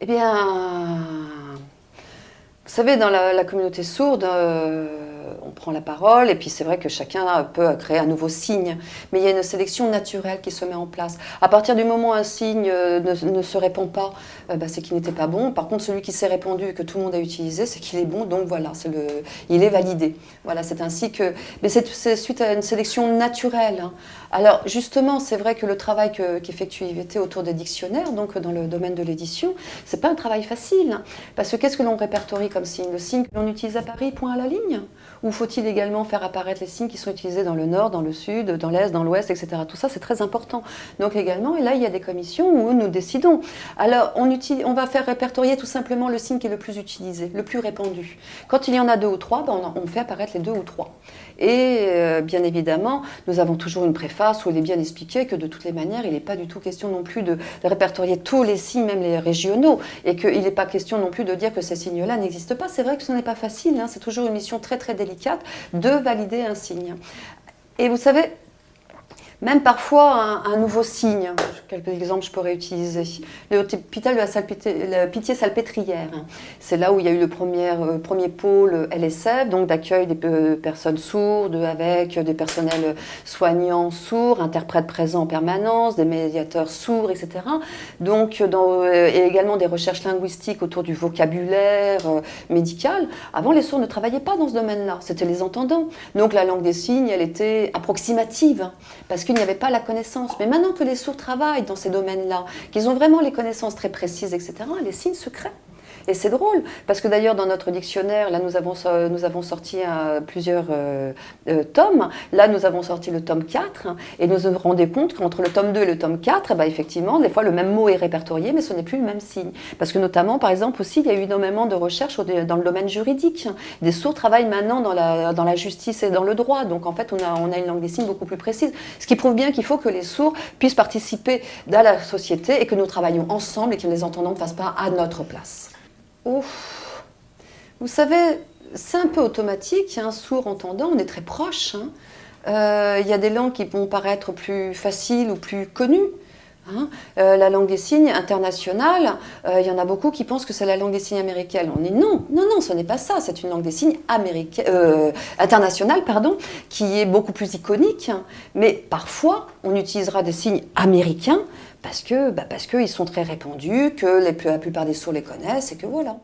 Eh bien, vous savez, dans la communauté sourde, on prend la parole et puis c'est vrai que chacun peut créer un nouveau signe. Mais il y a une sélection naturelle qui se met en place. À partir du moment où un signe ne se répand pas, c'est qu'il n'était pas bon. Par contre, celui qui s'est répandu et que tout le monde a utilisé, c'est qu'il est bon. Donc voilà, il est validé. Voilà, c'est ainsi que... Mais c'est suite à une sélection naturelle, hein. Alors justement, c'est vrai que le travail qu'effectue IVT autour des dictionnaires, donc dans le domaine de l'édition, c'est pas un travail facile, hein. Parce que qu'est-ce que l'on répertorie comme signe? Le signe que l'on utilise à Paris, point à la ligne? Ou faut-il également faire apparaître les signes qui sont utilisés dans le nord, dans le sud, dans l'est, dans l'ouest, etc. Tout ça, c'est très important. Donc également, et là, il y a des commissions où nous décidons. Alors, on va faire répertorier tout simplement le signe qui est le plus utilisé, le plus répandu. Quand il y en a deux ou trois, on fait apparaître les deux ou trois. Et bien évidemment, nous avons toujours une préface où il est bien expliqué que de toutes les manières, il n'est pas du tout question non plus de répertorier tous les signes, même les régionaux, et qu'il n'est pas question non plus de dire que ces signes-là n'existent pas. C'est vrai que ce n'est pas facile, hein, c'est toujours une mission très très délicate de valider un signe. Et vous savez, même parfois un nouveau signe, quelques exemples je pourrais utiliser. L'hôpital de la Pitié-Salpêtrière, c'est là où il y a eu le premier pôle LSF, donc d'accueil des personnes sourdes avec des personnels soignants sourds, interprètes présents en permanence, des médiateurs sourds, etc. Donc, et également des recherches linguistiques autour du vocabulaire médical. Avant, les sourds ne travaillaient pas dans ce domaine-là, c'était les entendants. Donc la langue des signes, elle était approximative, parce qu'il n'y avait pas la connaissance. Mais maintenant que les sourds travaillent dans ces domaines-là, qu'ils ont vraiment les connaissances très précises, etc., les signes se créent. Et c'est drôle, parce que d'ailleurs dans notre dictionnaire, là nous avons sorti plusieurs tomes. Là nous avons sorti le tome 4, et nous nous rendons compte qu'entre le tome 2 et le tome 4, effectivement, des fois le même mot est répertorié, mais ce n'est plus le même signe. Parce que notamment, par exemple, aussi, il y a eu énormément de recherches dans le domaine juridique. Des sourds travaillent maintenant dans la justice et dans le droit, donc en fait on a une langue des signes beaucoup plus précise. Ce qui prouve bien qu'il faut que les sourds puissent participer à la société et que nous travaillions ensemble et que les entendants ne fassent pas à notre place. Ouf. Vous savez, c'est un peu automatique, un sourd entendant, on est très proches, hein. Il y a des langues qui vont paraître plus faciles ou plus connues, hein. La langue des signes internationale, il y en a beaucoup qui pensent que c'est la langue des signes américaine. On dit non, non, non, ce n'est pas ça, c'est une langue des signes internationale, pardon, qui est beaucoup plus iconique, mais parfois on utilisera des signes américains parce qu'ils sont très répandus, que la plupart des sourds les connaissent et que voilà.